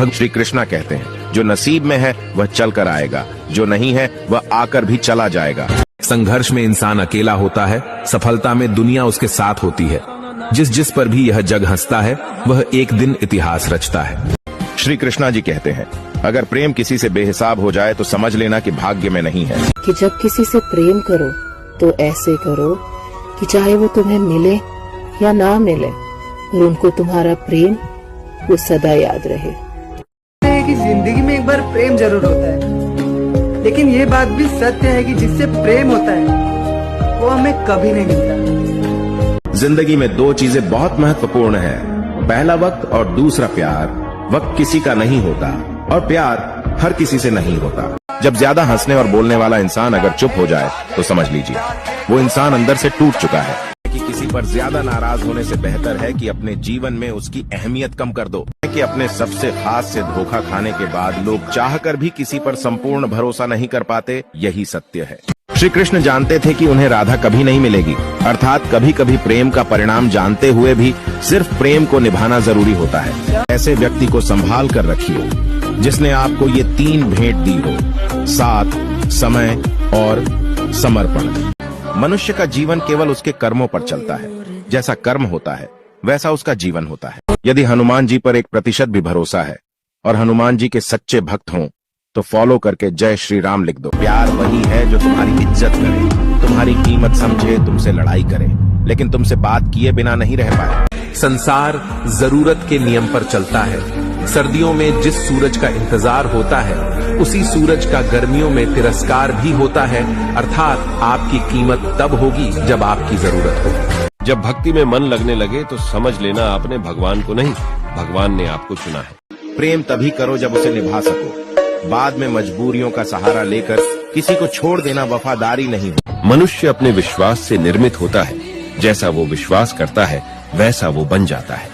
भगवान श्री कृष्णा कहते हैं, जो नसीब में है वह चल कर आएगा, जो नहीं है वह आकर भी चला जाएगा। संघर्ष में इंसान अकेला होता है, सफलता में दुनिया उसके साथ होती है। जिस पर भी यह जग हंसता है वह एक दिन इतिहास रचता है। श्री कृष्णा जी कहते हैं, अगर प्रेम किसी से बेहिसाब हो जाए तो समझ लेना कि भाग्य में नहीं है। कि जब किसी से प्रेम करो तो ऐसे करो कि चाहे वो तुम्हें मिले या ना मिले, और उनको तुम्हारा प्रेम वो सदा याद रहे। कि जिंदगी में एक बार प्रेम जरूर होता है, लेकिन ये बात भी सत्य है कि जिससे प्रेम होता है वो हमें कभी नहीं मिलता। जिंदगी में दो चीजें बहुत महत्वपूर्ण है, पहला वक्त और दूसरा प्यार। वक्त किसी का नहीं होता और प्यार हर किसी से नहीं होता। जब ज्यादा हंसने और बोलने वाला इंसान अगर चुप हो जाए तो समझ लीजिए वो इंसान अंदर से टूट चुका है। कि किसी पर ज्यादा नाराज होने से बेहतर है कि अपने जीवन में उसकी अहमियत कम कर दो। कि अपने सबसे खास से धोखा खाने के बाद लोग चाहकर भी किसी पर संपूर्ण भरोसा नहीं कर पाते, यही सत्य है। श्री कृष्ण जानते थे कि उन्हें राधा कभी नहीं मिलेगी, अर्थात कभी कभी प्रेम का परिणाम जानते हुए भी सिर्फ प्रेम को निभाना जरूरी होता है। ऐसे व्यक्ति को संभाल कर रखिए जिसने आपको ये तीन भेंट दी हो, साथ, समय और समर्पण। मनुष्य का जीवन केवल उसके कर्मों पर चलता है। जैसा कर्म होता है वैसा उसका जीवन होता है। यदि हनुमान जी पर 1% भी भरोसा है और हनुमान जी के सच्चे भक्त हों तो फॉलो करके जय श्री राम लिख दो। प्यार वही है जो तुम्हारी इज्जत करे, तुम्हारी कीमत समझे, तुमसे लड़ाई करे, लेकिन तुमसे बात किए बिना नहीं रह पाए। संसार जरूरत के नियम पर चलता है। सर्दियों में जिस सूरज का इंतजार होता है उसी सूरज का गर्मियों में तिरस्कार भी होता है, अर्थात आपकी कीमत तब होगी जब आपकी जरूरत हो। जब भक्ति में मन लगने लगे तो समझ लेना आपने भगवान को नहीं, भगवान ने आपको चुना है। प्रेम तभी करो जब उसे निभा सको। बाद में मजबूरियों का सहारा लेकर किसी को छोड़ देना वफादारी नहीं हो। मनुष्य अपने विश्वास से निर्मित होता है, जैसा वो विश्वास करता है वैसा वो बन जाता है।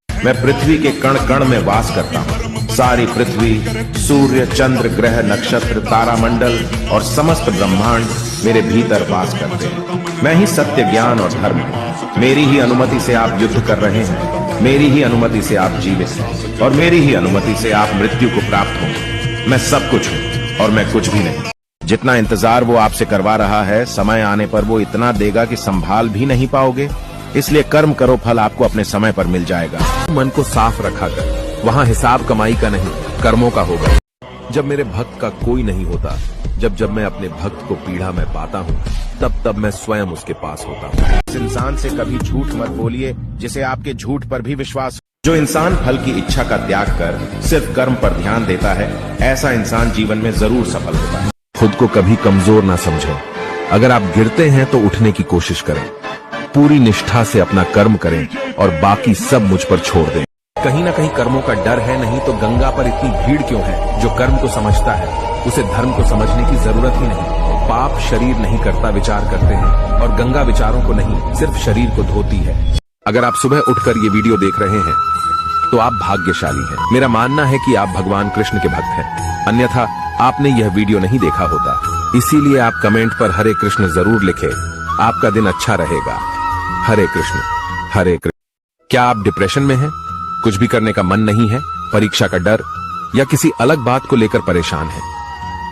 मैं पृथ्वी के कण कण में वास करता हूँ। सारी पृथ्वी, सूर्य, चंद्र, ग्रह, नक्षत्र, तारामंडल और समस्त ब्रह्मांड मेरे भीतर वास करते हैं। मैं ही सत्य, ज्ञान और धर्म हूँ। मेरी ही अनुमति से आप युद्ध कर रहे हैं, मेरी ही अनुमति से आप जीवित हैं और मेरी ही अनुमति से आप मृत्यु को प्राप्त होंगे। मैं सब कुछ हूँ और मैं कुछ भी नहीं। जितना इंतजार वो आपसे करवा रहा है, समय आने पर वो इतना देगा कि संभाल भी नहीं पाओगे। इसलिए कर्म करो, फल आपको अपने समय पर मिल जाएगा। मन को साफ रखा कर, वहाँ हिसाब कमाई का नहीं कर्मों का होगा। जब मेरे भक्त का कोई नहीं होता, जब मैं अपने भक्त को पीड़ा में पाता हूँ, तब मैं स्वयं उसके पास होता हूँ। इस इंसान से कभी झूठ मत बोलिए जिसे आपके झूठ पर भी विश्वास। जो इंसान फल की इच्छा का त्याग कर सिर्फ कर्म पर ध्यान देता है, ऐसा इंसान जीवन में जरूर सफल होता है। खुद को कभी कमजोर ना समझें। अगर आप गिरते हैं तो उठने की कोशिश करें। पूरी निष्ठा से अपना कर्म करें और बाकी सब मुझ पर छोड़ दें। कहीं ना कहीं कर्मों का डर है, नहीं तो गंगा पर इतनी भीड़ क्यों है। जो कर्म को समझता है उसे धर्म को समझने की जरूरत ही नहीं। पाप शरीर नहीं करता, विचार करते हैं, और गंगा विचारों को नहीं, सिर्फ शरीर को धोती है। अगर आप सुबह उठकर ये वीडियो देख रहे हैं तो आप भाग्यशाली हैं। मेरा मानना है कि आप भगवान कृष्ण के भक्त हैं, अन्यथा आपने यह वीडियो नहीं देखा होता। इसीलिए आप कमेंट पर हरे कृष्ण जरूर लिखें। आपका दिन अच्छा रहेगा। हरे कृष्ण, हरे कृष्ण। क्या आप डिप्रेशन में हैं? कुछ भी करने का मन नहीं है, परीक्षा का डर या किसी अलग बात को लेकर परेशान हैं?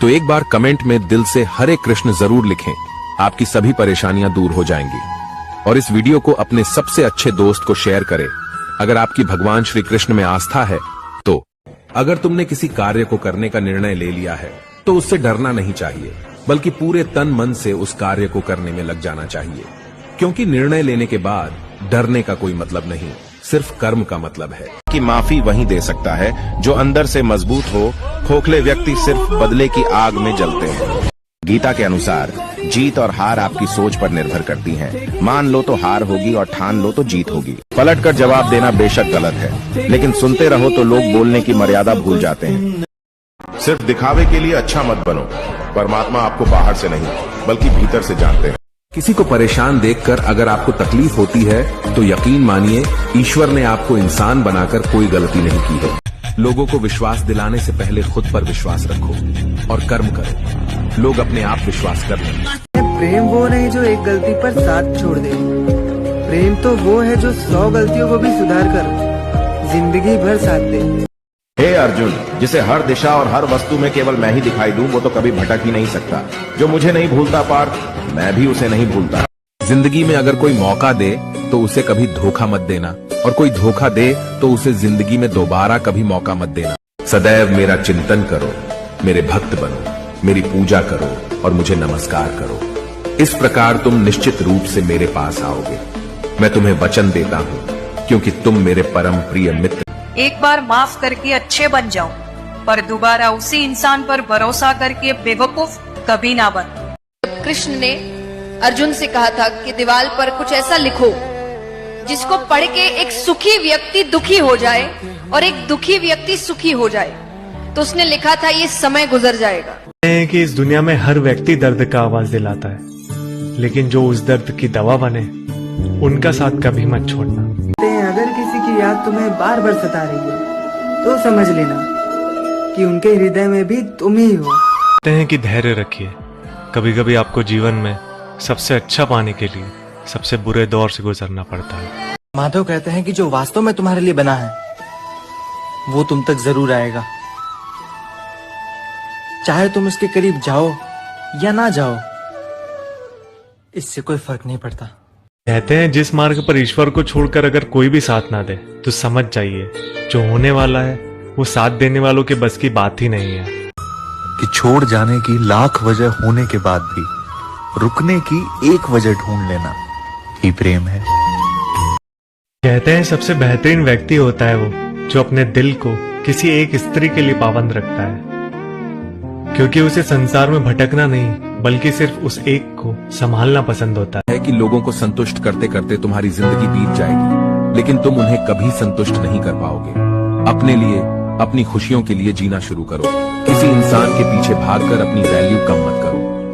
तो एक बार कमेंट में दिल से हरे कृष्ण जरूर लिखें। आपकी सभी परेशानियां दूर हो जाएंगी। और इस वीडियो को अपने सबसे अच्छे दोस्त को शेयर करें अगर आपकी भगवान श्री कृष्ण में आस्था है तो। अगर तुमने किसी कार्य को करने का निर्णय ले लिया है तो उससे डरना नहीं चाहिए, बल्कि पूरे तन मन से उस कार्य को करने में लग जाना चाहिए। क्योंकि निर्णय लेने के बाद डरने का कोई मतलब नहीं, सिर्फ कर्म का मतलब है। कि माफी वही दे सकता है जो अंदर से मजबूत हो। खोखले व्यक्ति सिर्फ बदले की आग में जलते हैं। गीता के अनुसार जीत और हार आपकी सोच पर निर्भर करती हैं। मान लो तो हार होगी और ठान लो तो जीत होगी। पलट कर जवाब देना बेशक गलत है, लेकिन सुनते रहो तो लोग बोलने की मर्यादा भूल जाते हैं। सिर्फ दिखावे के लिए अच्छा मत बनो। परमात्मा आपको बाहर से नहीं बल्कि भीतर से जानते हैं। किसी को परेशान देखकर अगर आपको तकलीफ होती है तो यकीन मानिए ईश्वर ने आपको इंसान बनाकर कोई गलती नहीं की है। लोगों को विश्वास दिलाने से पहले खुद पर विश्वास रखो और कर्म करो। लोग अपने आप विश्वास कर लेंगे। प्रेम वो नहीं जो एक गलती पर साथ छोड़ दे। प्रेम तो वो है जो 100 गलतियों को भी सुधार कर जिंदगी भर साथ दे। हे अर्जुन, जिसे हर दिशा और हर वस्तु में केवल मैं ही दिखाई दूं, वो तो कभी भटक ही नहीं सकता। जो मुझे नहीं भूलता पार्थ, मैं भी उसे नहीं भूलता। जिंदगी में अगर कोई मौका दे तो उसे कभी धोखा मत देना, और कोई धोखा दे तो उसे जिंदगी में दोबारा कभी मौका मत देना। सदैव मेरा चिंतन करो, मेरे भक्त बनो, मेरी पूजा करो और मुझे नमस्कार करो। इस प्रकार तुम निश्चित रूप से मेरे पास आओगे। मैं तुम्हें वचन देता हूँ, क्योंकि तुम मेरे परम प्रिय मित्र। एक बार माफ करके अच्छे बन जाओ, पर दोबारा उसी इंसान पर भरोसा करके बेवकूफ कभी ना बन। कृष्ण ने अर्जुन से कहा था कि दीवार पर कुछ ऐसा लिखो जिसको पढ़ के एक सुखी व्यक्ति दुखी हो जाए और एक दुखी व्यक्ति सुखी हो जाए। तो उसने लिखा था ये समय गुजर जाएगा। कि इस दुनिया में हर व्यक्ति दर्द का आवाज दिलाता है, लेकिन जो उस दर्द की दवा बने उनका साथ कभी मत छोड़ना। अगर किसी की याद तुम्हें बार बार सता रही है तो समझ लेना कि उनके हृदय में भी तुम ही हो। कहते हैं कि धैर्य रखिए, कभी कभी आपको जीवन में सबसे अच्छा पाने के लिए सबसे बुरे दौर से गुजरना पड़ता है। माधव कहते हैं कि जो वास्तव में तुम्हारे लिए बना है वो तुम तक जरूर आएगा, चाहे तुम उसके करीब जाओ या ना जाओ, इससे कोई फर्क नहीं पड़ता। कहते हैं जिस मार्ग पर ईश्वर को छोड़कर अगर कोई भी साथ ना दे तो समझ जाइए जो होने वाला है वो साथ देने वालों के बस की बात ही नहीं है। कि छोड़ जाने की लाख वजह होने के बाद भी रुकने की एक वजह ढूंढ लेना ही प्रेम है। कहते हैं सबसे बेहतरीन व्यक्ति होता है वो जो अपने दिल को किसी एक स्त्री के लिए पाबंद रखता है, क्योंकि उसे संसार में भटकना नहीं बल्कि सिर्फ उस एक को संभालना पसंद होता है कि लोगों को संतुष्ट करते करते तुम्हारी जिंदगी बीत जाएगी, लेकिन तुम उन्हें कभी संतुष्ट नहीं कर पाओगे। अपने लिए, अपनी खुशियों के लिए जीना शुरू करो। किसी इंसान के पीछे भागकर अपनी वैल्यू कम मत करो।